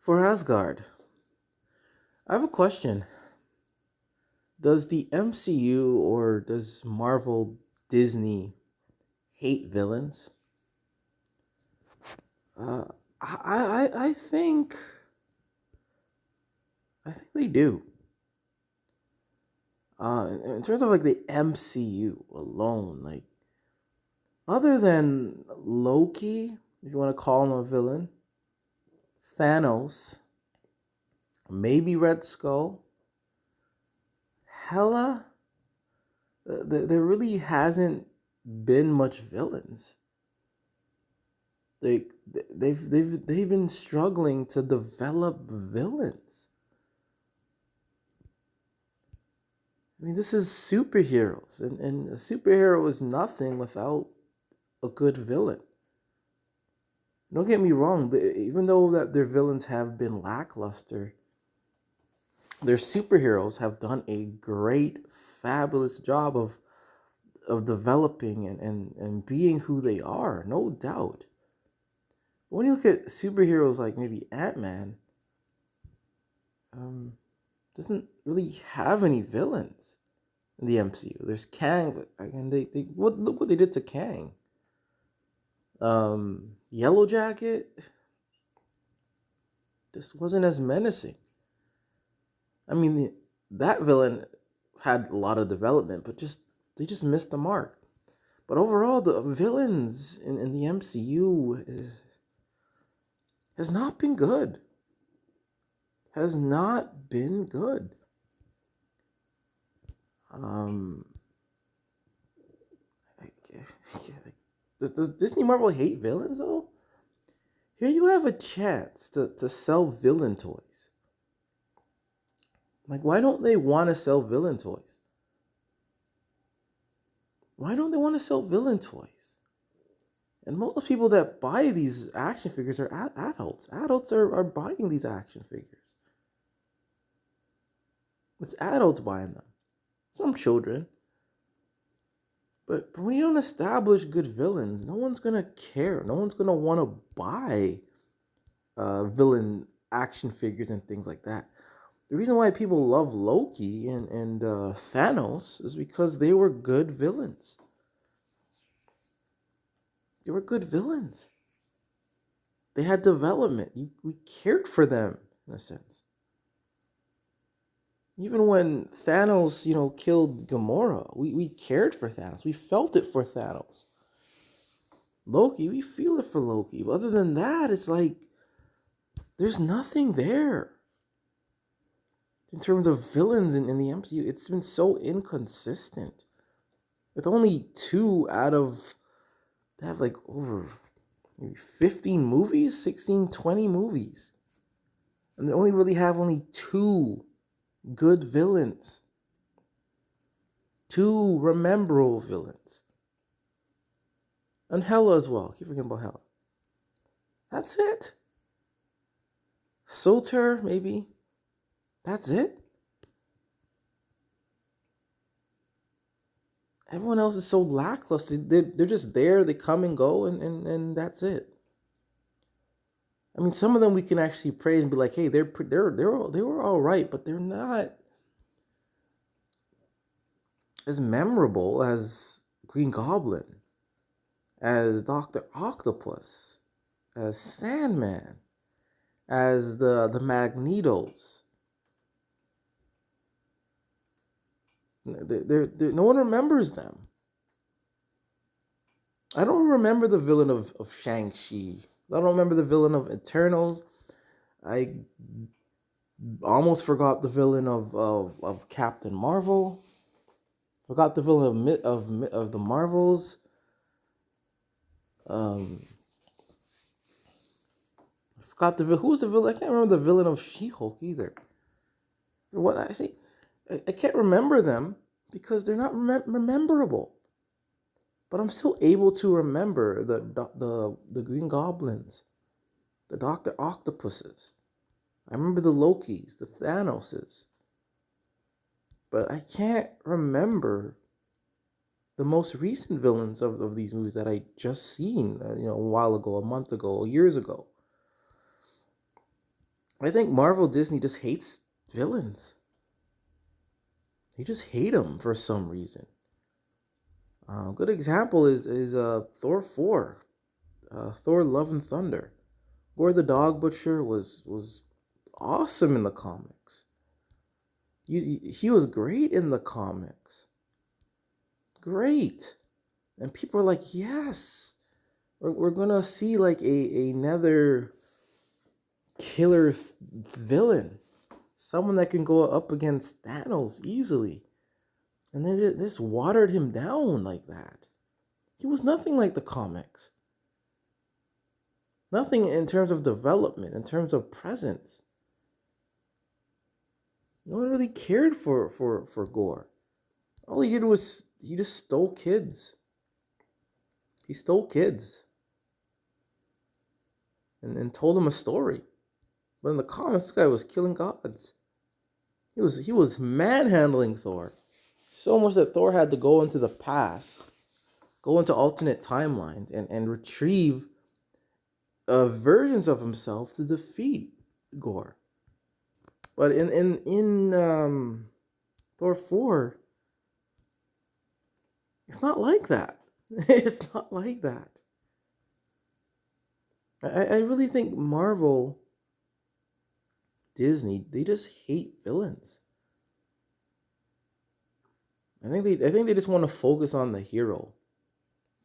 For Asgard, I have a question. Does the MCU or does Marvel Disney hate villains? Uh, I think they do. In terms of like the MCU alone, like other than Loki, if you want to call him a villain, Thanos, maybe Red Skull, Hela, there really hasn't been much villains. Like they've been struggling to develop villains. I mean, this is superheroes, and a superhero is nothing without a good villain. Don't get me wrong, even though that their villains have been lackluster, their superheroes have done a great, fabulous job of developing and being who they are, no doubt. But when you look at superheroes like maybe Ant-Man, doesn't really have any villains in the MCU. There's Kang, and look what they did to Kang. Yellow Jacket just wasn't as menacing. I mean, that villain had a lot of development, but they just missed the mark. But overall, the villains in the MCU has not been good. Has not been good. Does Disney Marvel hate villains though? Here you have a chance to sell villain toys. Like, why don't they want to sell villain toys? Why don't they want to sell villain toys? And most people that buy these action figures are adults. Adults are buying these action figures. It's adults buying them. Some children. But when you don't establish good villains, no one's going to care. No one's going to want to buy villain action figures and things like that. The reason why people love Loki and Thanos is because they were good villains. They were good villains. They had development. We cared for them, in a sense. Even when Thanos, killed Gamora, we cared for Thanos. We felt it for Thanos. Loki, we feel it for Loki. But other than that, it's like there's nothing there. In terms of villains in the MCU, it's been so inconsistent. With only 2 out of, they have like over maybe 15 movies, 16, 20 movies. And they only really have only 2 good villains. 2 rememberable villains. And Hela as well. Keep forgetting about Hela. That's it. Soter, maybe. That's it. Everyone else is so lackluster. They're just there. They come and go, and that's it. I mean, some of them we can actually praise and be like, hey, they were all right, but they're not as memorable as Green Goblin, as Dr. Octopus, as Sandman, as the Magnetos. No one remembers them. I don't remember the villain of Shang-Chi. I don't remember the villain of Eternals. I almost forgot the villain of Captain Marvel. Forgot the villain of the Marvels. I forgot who's the villain. I can't remember the villain of She-Hulk either. What I see, I can't remember them because they're not rememberable. But I'm still able to remember the Green Goblins, the Dr. Octopuses. I remember the Lokis, the Thanoses. But I can't remember the most recent villains of these movies that I just seen, a while ago, a month ago, years ago. I think Marvel Disney just hates villains. They just hate them for some reason. Good example is Thor 4, Thor: Love and Thunder. Gore the Dog Butcher was awesome in the comics. He was great in the comics. Great. And people are like, yes, we're gonna see like another killer villain, someone that can go up against Thanos easily. And then this watered him down like that. He was nothing like the comics. Nothing in terms of development, in terms of presence. No one really cared for Gore. All he did was he just stole kids. He stole kids. And told them a story. But in the comics, this guy was killing gods. He was manhandling Thor. So much that Thor had to go into the past, go into alternate timelines, and retrieve versions of himself to defeat Gore. But in Thor 4, it's not like that. It's not like that. I really think Marvel, Disney, they just hate villains. I think they just want to focus on the hero.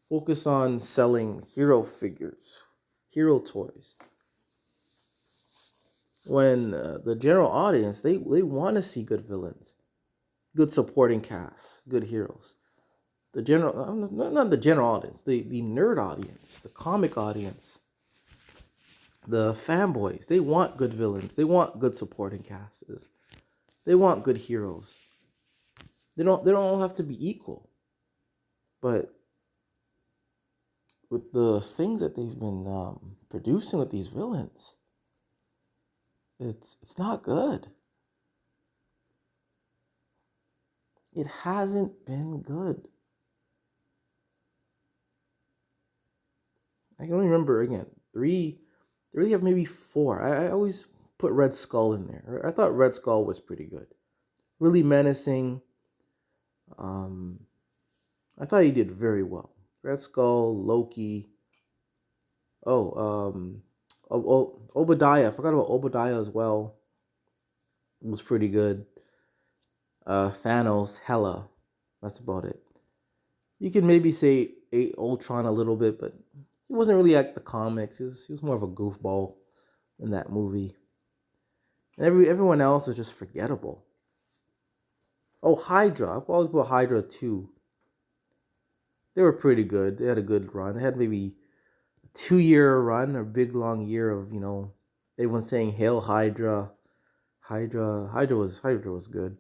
Focus on selling hero figures, hero toys. When the general audience, they want to see good villains, good supporting cast, good heroes. The general, not the general audience, the nerd audience, the comic audience, the fanboys, they want good villains. They want good supporting casts. They want good heroes. They don't all have to be equal. But with the things that they've been producing with these villains, it's not good. It hasn't been good. I can only remember, again, 3. They really have maybe 4. I always put Red Skull in there. I thought Red Skull was pretty good. Really menacing. I thought he did very well. Red Skull, Loki. Obadiah. I forgot about Obadiah as well. It was pretty good. Thanos, Hela. That's about it. You can maybe say Ultron a little bit, but he wasn't really like the comics. He was more of a goofball in that movie. And everyone else is just forgettable. Oh, Hydra. I've always about Hydra 2. They were pretty good. They had a good run. They had maybe a 2-year run, or big long year of, everyone saying Hail Hydra. Hydra was good.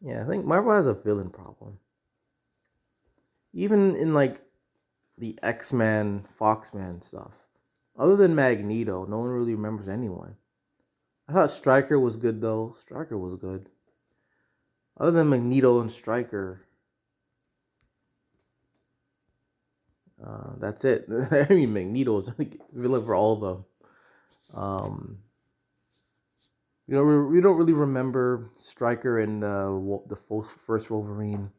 Yeah, I think Marvel has a villain problem. Even in like the X-Men, Foxman stuff. Other than Magneto, no one really remembers anyone. I thought Stryker was good though. Stryker was good. Other than Magneto and Stryker, that's it. I mean, Magneto is like villain for all of them. We don't really remember Stryker in the first Wolverine.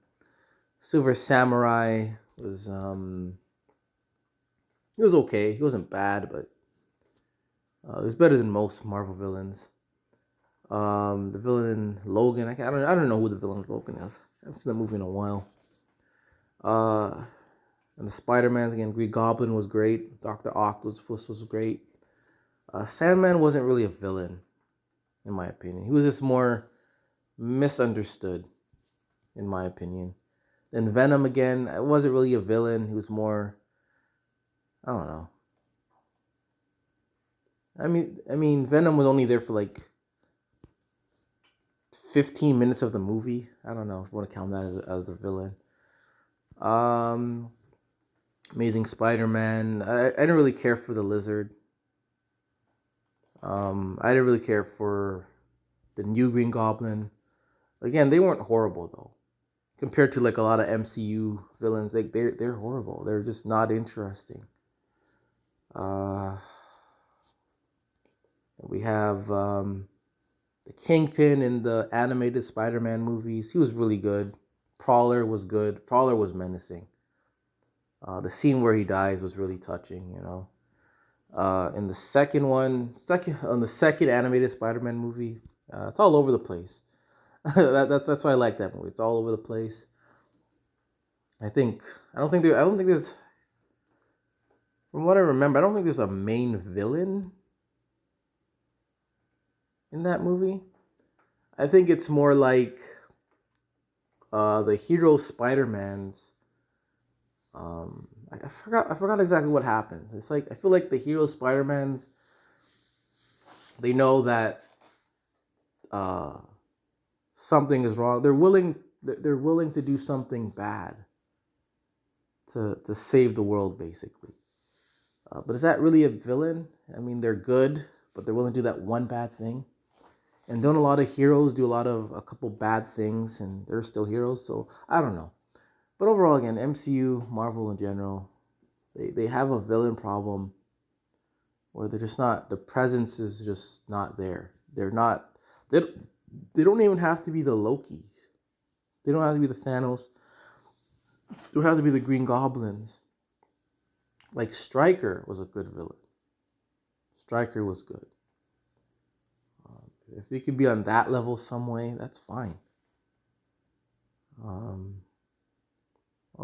Silver Samurai was he was okay. He wasn't bad, but it was better than most Marvel villains. The villain in Logan, I don't know who the villain in Logan is. I haven't seen the movie in a while. And the Spider-Mans again. Green Goblin was great. Dr. Octopus was great. Sandman wasn't really a villain, in my opinion. He was just more misunderstood, in my opinion. Then Venom again, it wasn't really a villain. He was more, I don't know. I mean, Venom was only there for like 15 minutes of the movie. I don't know if you want to count that as a villain. Amazing Spider-Man. I didn't really care for the Lizard. I didn't really care for the new Green Goblin. Again, they weren't horrible though. Compared to like a lot of MCU villains, like they're horrible. They're just not interesting. We have the Kingpin in the animated Spider-Man movies. He was really good. Prowler was good. Prowler was menacing. The scene where he dies was really touching, you know. In the on the second animated Spider-Man movie, it's all over the place. That's why I like that movie. It's all over the place. I think I don't think there's, from what I remember, I don't think there's a main villain in that movie. I think it's more like the hero Spider-Man's. I forgot exactly what happens. It's like I feel like the hero Spider-Man's, they know that uh, something is wrong. They're willing to do something bad to save the world, basically. But is that really a villain? I mean, they're good, but they're willing to do that one bad thing. And don't a lot of heroes do a couple bad things and they're still heroes? So I don't know. But overall, again, MCU, Marvel in general, they have a villain problem where they're just not, the presence is just not there. They're not, they, they don't even have to be the Lokis. They don't have to be the Thanos. They don't have to be the Green Goblins. Like Stryker was a good villain. Stryker was good. If you could be on that level some way, that's fine. On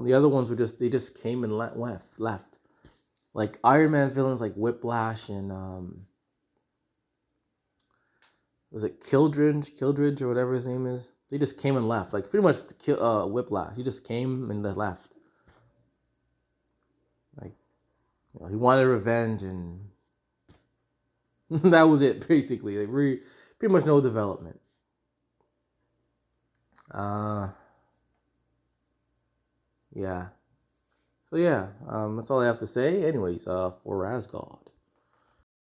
the other ones they just came and left. Like Iron Man villains like Whiplash and was it Kildridge or whatever his name is? They just came and left. Like pretty much Whiplash. He just came and then left. Like, you know, he wanted revenge and that was it basically. Like pretty much no development. Yeah. So yeah, that's all I have to say. Anyways, for Asgard.